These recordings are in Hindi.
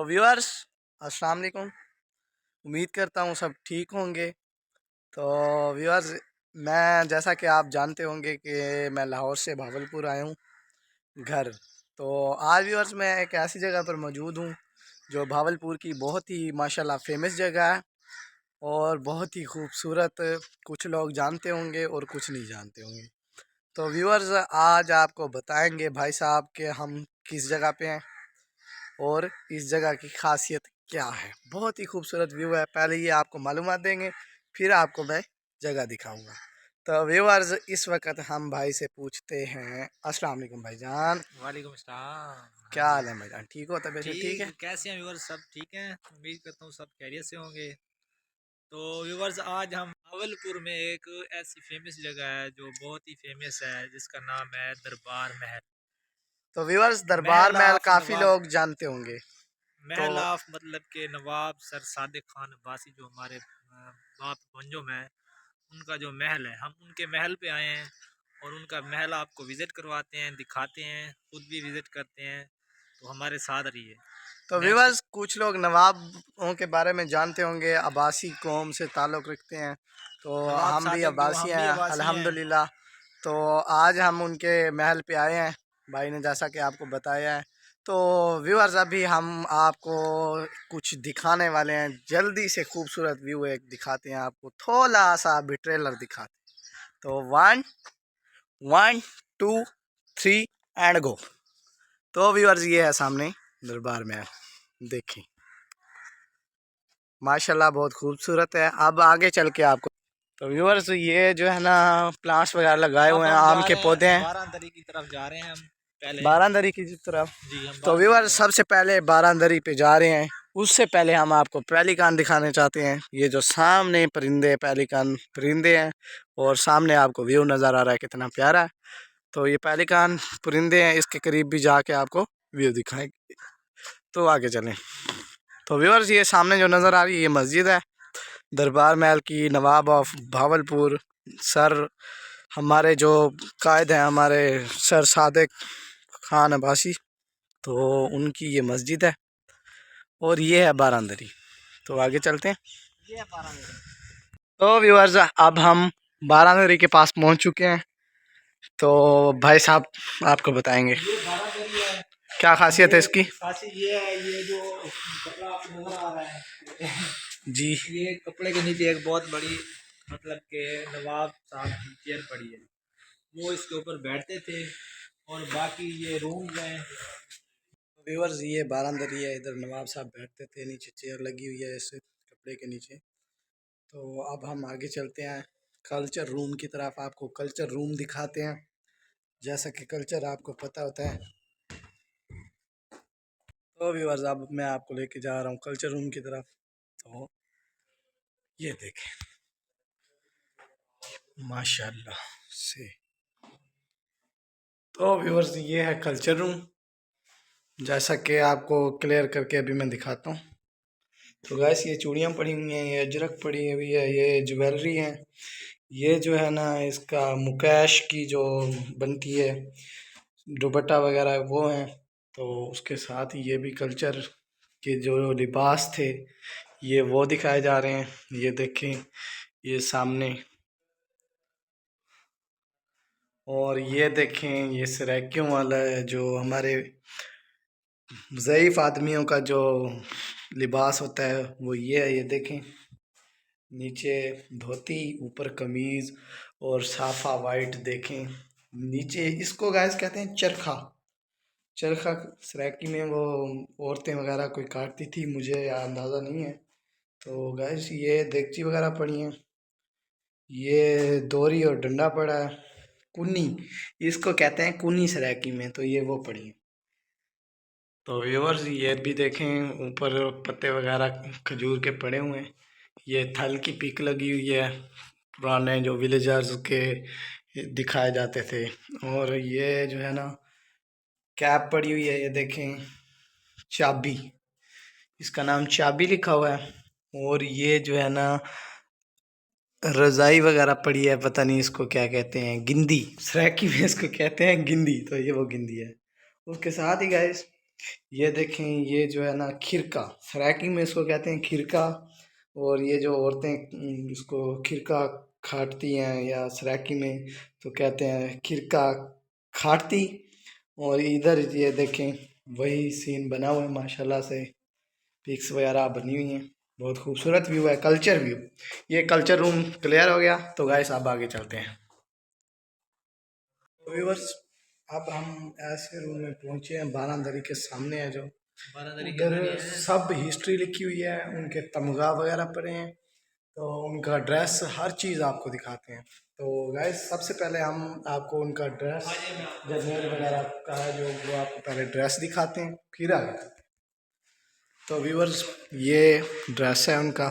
व्यूअर्स, अस्सलाम वालेकुम। उम्मीद करता हूँ सब ठीक होंगे। तो व्यूअर्स, मैं जैसा कि आप जानते होंगे कि मैं लाहौर से भावलपुर आया हूँ घर। तो आज व्यूअर्स मैं एक ऐसी जगह पर मौजूद हूँ जो भावलपुर की बहुत ही माशाल्लाह फेमस जगह है और बहुत ही खूबसूरत। कुछ लोग जानते होंगे और कुछ नहीं जानते होंगे। तो व्यूअर्स, आज आपको बताएंगे भाई साहब कि हम किस जगह पे हैं और इस जगह की खासियत क्या है। बहुत ही खूबसूरत व्यू है। पहले ये आपको मालूमात देंगे, फिर आपको मैं जगह दिखाऊंगा। तो व्यूअर्स, इस वक्त हम भाई से पूछते हैं। अस्सलाम वालेकुम भाईजान। वालेकुम सलाम। हाँ क्या जी, हाल है भाईजान? ठीक हो? तबीयत सब ठीक है? ठीक। कैसे हैं व्यूवर्स? सब ठीक हैं, उम्मीद करता हूँ सब खैरियत से होंगे। तो व्यूवर्स, आज हम भावलपुर में एक ऐसी फेमस जगह है जो बहुत ही फेमस है, जिसका नाम है दरबार महल। तो व्यूअर्स, दरबार महल महल ऑफ काफ़ी नवाब, लोग जानते होंगे। तो महल ऑफ मतलब के नवाब सर सादिक खान अब्बासी, जो हमारे बाप भंजो में, उनका जो महल है, हम उनके महल पे आए हैं और उनका महल आपको विज़िट करवाते हैं, दिखाते हैं, खुद भी विज़िट करते हैं। तो हमारे साथ रहिए। तो नेक्स्ट। व्यूअर्स, कुछ लोग नवाबों के बारे में जानते होंगे, अब्बासी कौम से ताल्लुक़ रखते हैं। तो नवाब हम भी सादक जो अब्बासी हम भी हैं आवासी हैं। अल्हम्दुलिल्लाह। तो आज हम उनके महल पे आए हैं, भाई ने जैसा कि आपको बताया है। तो व्यूअर्स, अभी हम आपको कुछ दिखाने वाले हैं। जल्दी से खूबसूरत व्यू एक दिखाते हैं आपको, थोड़ा सा अभी ट्रेलर दिखाते हैं। तो one one two three and go. तो व्यूअर्स, ये है सामने दरबार महल, देखें माशाल्लाह बहुत खूबसूरत है। अब आगे चल के आपको, तो व्यूअर्स, ये जो है ना प्लांट्स वगैरह लगाए अब हुए हैं, हम आम जा के रहे पौधे हैं हैं 12 की तरफ जा रहे हैं हम पहले। बारांदरी की तरफ। जी, हम तो 12 की व्यूअर्स, तरफ। सबसे पहले बारांदरी पे जा रहे हैं। उससे पहले हम आपको पेलिकान दिखाने चाहते हैं। ये जो सामने परिंदे, पेलिकान परिंदे हैं और सामने आपको व्यू नज़र आ रहा है कितना प्यारा है। तो ये पेलिकान परिंदे हैं, इसके करीब भी जाके आपको व्यू दिखाएंगे। तो आगे चलें। तो व्यूअर्स, ये सामने जो नज़र आ रही है ये मस्जिद है दरबार महल की, नवाब ऑफ भावलपुर सर, हमारे जो कायद हैं, हमारे सर सादिक खान अब्बासी। तो उनकी ये मस्जिद है और ये है बारांदरी। तो आगे चलते हैं। ये है 12। तो व्यूअर्स, अब हम बारांदरी के पास पहुंच चुके हैं। तो भाई साहब आपको बताएंगे ये 12 दरी है। क्या खासियत है ये इसकी। खासी ये है, ये जो कपड़ा आपको नजर आ रहा है, जी। ये कपड़े के नीचे एक बहुत बड़ी मतलब के नवाब साहब की चेयर पड़ी है, वो इसके ऊपर बैठते थे। और बाकी ये रूम हैं। व्यूअर्स, ये बारांदरी है, इधर नवाब साहब बैठते थे, नीचे चेयर लगी हुई है इस कपड़े के नीचे। तो अब हम आगे चलते हैं कल्चर रूम की तरफ, आपको कल्चर रूम दिखाते हैं। जैसा कि कल्चर आपको पता होता है। तो व्यूअर्स, अब मैं आपको लेके जा रहा हूँ कल्चर रूम की तरफ। तो ये देखें माशाल्लाह से। तो व्यूअर्स, ये है कल्चर रूम, जैसा कि आपको क्लियर करके अभी मैं दिखाता हूँ। तो गैस, ये चूड़ियाँ पड़ी हुई हैं, ये अजरक पड़ी हुई है, ये ज्वेलरी है। ये जो है ना, इसका मुकेश की जो बनती है दुपट्टा वगैरह वो हैं। तो उसके साथ ही ये भी कल्चर के जो लिबास थे ये वो दिखाए जा रहे हैं। ये देखें, ये सामने। और ये देखें, ये सराइकियों वाला है जो हमारे ज़ईफ़ आदमियों का जो लिबास होता है वो ये है। ये देखें, नीचे धोती, ऊपर कमीज़ और साफा वाइट। देखें नीचे, इसको गाइस कहते हैं चरखा। चरखा सराइकी में वो औरतें वगैरह कोई काटती थी, मुझे अंदाज़ा नहीं है। तो गाइस, ये देगची वगैरह पड़ी हैं, ये दोरी और डंडा पड़ा है। कुन्नी, इसको कहते हैं कुन्नी सराइकी में, तो ये वो पड़ी है। तो व्यूअर्स, ये भी देखें, ऊपर पत्ते वगैरह खजूर के पड़े हुए हैं। ये थल की पिक लगी हुई है, पुराने जो विलेजर्स के दिखाए जाते थे। और ये जो है ना, कैप पड़ी हुई है, ये देखें चाबी, इसका नाम चाबी लिखा हुआ है। और ये जो है ना, रज़ाई वगैरह पड़ी है, पता नहीं इसको क्या कहते हैं, गिंदी, सराइकी में इसको कहते हैं गिंदी। तो ये वो गिंदी है। उसके साथ ही गाइस, ये देखें, ये जो है ना खिरका, सराइकी में इसको कहते हैं खिरका। और ये जो औरतें इसको खिरका खाटती हैं, या सराइकी में तो कहते हैं खिरका खाटती। और इधर ये देखें, वही सीन बना हुआ है माशाल्लाह से, पिक्स वगैरह बनी हुई हैं। बहुत खूबसूरत व्यू है, कल्चर व्यू। ये कल्चर रूम क्लियर हो गया, तो गाइस आप आगे चलते हैं। व्यूअर्स, अब हम ऐसे रूम में पहुंचे हैं, बारादरी के सामने है जो, उधर सब हिस्ट्री लिखी हुई है, उनके तमगा वगैरह पड़े हैं, तो उनका ड्रेस हर चीज़ आपको दिखाते हैं। तो गाइस सबसे पहले हम आपको उनका ड्रेस जनरल वगैरह का है जो, वो आपको पहले ड्रेस दिखाते हैं, फिर आगे। तो व्यूअर्स, ये ड्रेस है उनका,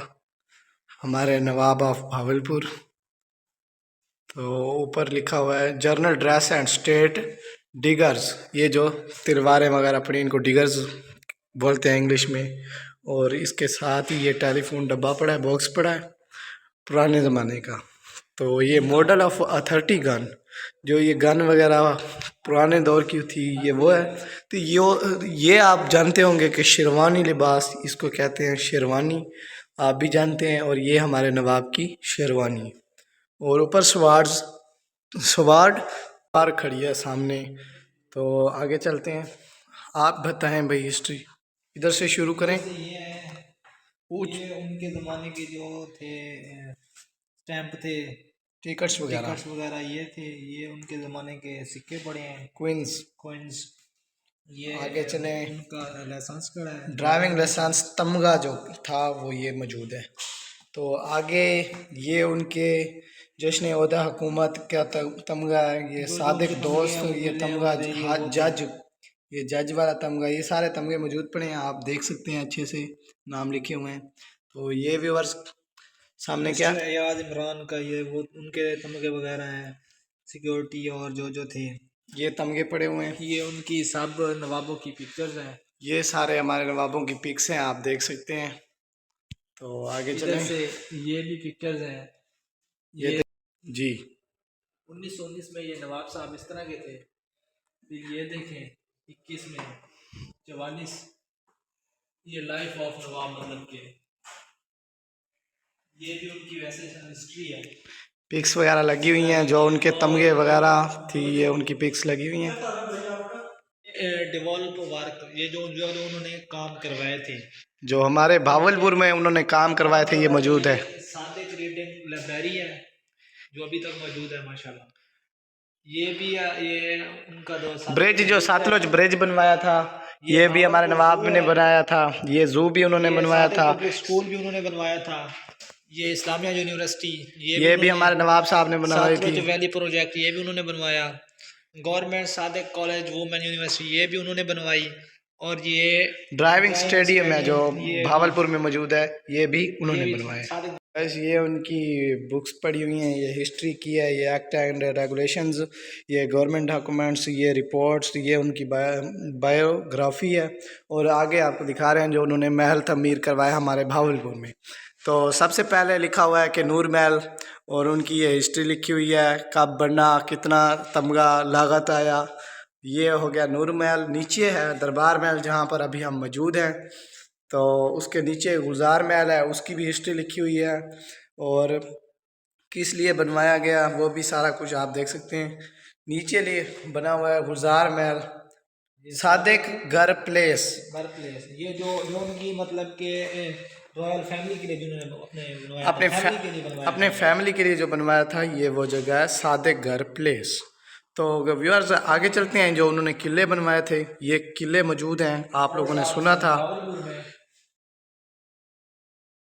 हमारे नवाब ऑफ भावलपुर। तो ऊपर लिखा हुआ है journal dress and state diggers. ये जो तिरवारें वगैरह पड़ी, इनको डिगर्स बोलते हैं इंग्लिश में। और इसके साथ ही ये टेलीफोन डब्बा पड़ा है, बॉक्स पड़ा है पुराने ज़माने का। तो ये मॉडल ऑफ अथॉरिटी गन, जो ये गन वगैरह पुराने दौर की थी, ये वो है। तो ये आप जानते होंगे कि शेरवानी लिबास, इसको कहते हैं शेरवानी, आप भी जानते हैं। और ये हमारे नवाब की शेरवानी। और ऊपर स्वार्ड कार खड़ी है सामने। तो आगे चलते हैं, आप बताएं भाई हिस्ट्री, इधर से शुरू करें। ये है, ये उनके ज़माने के जो थे स्टैंप थे, टिकट्स वगैरह ये थे, ये उनके ज़माने के सिक्के पड़े हैं, कोइंस। ये आगे चले, उनका लाइसेंस कड़ा है, ड्राइविंग लाइसेंस तमगा जो था वो ये मौजूद है। तो आगे ये उनके जश्न ओहदा हुकूमत का तमगा है, ये सादिक दोस्त, ये तमगा जज, ये जज वाला तमगा, ये सारे तमगे मौजूद पड़े हैं, आप देख सकते हैं अच्छे से नाम लिखे हुए हैं। तो ये व्यूअर्स सामने क्या, याद इमरान का ये वो उनके तमगे वगैरह हैं, सिक्योरिटी और जो थे, ये तमगे पड़े हुए हैं। ये उनकी सब नवाबों की पिक्चर्स हैं, ये सारे हमारे नवाबों की पिक्स हैं, आप देख सकते हैं। तो आगे चलें, से ये भी पिक्चर्स हैं। ये जी 1919 में ये नवाब साहब इस तरह के थे। फिर ये देखें 21 में 44, ये लाइफ ऑफ नवाब मतलब के, ये भी उनकी वैसे हिस्ट्री है। पिक्स वगैरह लगी हुई हैं, जो उनके तमगे वगैरह थी, ये उनकी पिक्स लगी हुई हैं। डेवलप वर्क, ये जो जो उन्होंने काम करवाए थे, जो हमारे भावलपुर में उन्होंने काम करवाए थे, ये मौजूद है। सादिक रीडिंग लाइब्रेरी है जो अभी तक मौजूद है माशाल्लाह। ये भी ये उनका जो ब्रिज, जो सतलुज ब्रिज बनवाया था, ये भी हमारे नवाब ने बनाया था। ये जू भी उन्होंने बनवाया था, स्कूल भी उन्होंने बनवाया था। ये इस्लामिया यूनिवर्सिटी, ये भी हमारे नवाब साहब ने बनवाई थी। वैली प्रोजेक्ट, ये भी उन्होंने बनवाया। Government Sadiq college women university, ये भी उन्होंने बनवाई। और ये ड्राइविंग स्टेडियम है जो भावलपुर में मौजूद है, ये भी उन्होंने बनवाया। बस ये उनकी बुक्स पढ़ी हुई हैं, ये हिस्ट्री की है, ये एक्ट एंड रेगुलेशंस, ये गवर्नमेंट डॉक्यूमेंट्स, ये रिपोर्ट्स, ये उनकी बायोग्राफी है। और आगे आपको दिखा रहे हैं जो उन्होंने महल तमीर करवाया हमारे भावलपुर में। तो सबसे पहले लिखा हुआ है कि नूर महल, और उनकी ये हिस्ट्री लिखी हुई है, कब बना, कितना तमगा लागत आया। ये हो गया नूर महल। नीचे है दरबार महल, जहाँ पर अभी हम मौजूद हैं। तो उसके नीचे गुलजार महल है, उसकी भी हिस्ट्री लिखी हुई है, और किस लिए बनवाया गया वो भी सारा कुछ आप देख सकते हैं। नीचे लिए बना हुआ है गुलजार महल, सादिक घर प्लेस। ये जो उनकी मतलब के रॉयल फैमिली के लिए जिन्होंने अपने फैमिली के लिए जो बनवाया था, ये वो जगह है सादिक घर प्लेस। तो व्यूअर्स आगे चलते हैं, जो उन्होंने किले बनवाए थे, ये किले मौजूद हैं, आप लोगों ने सुना था।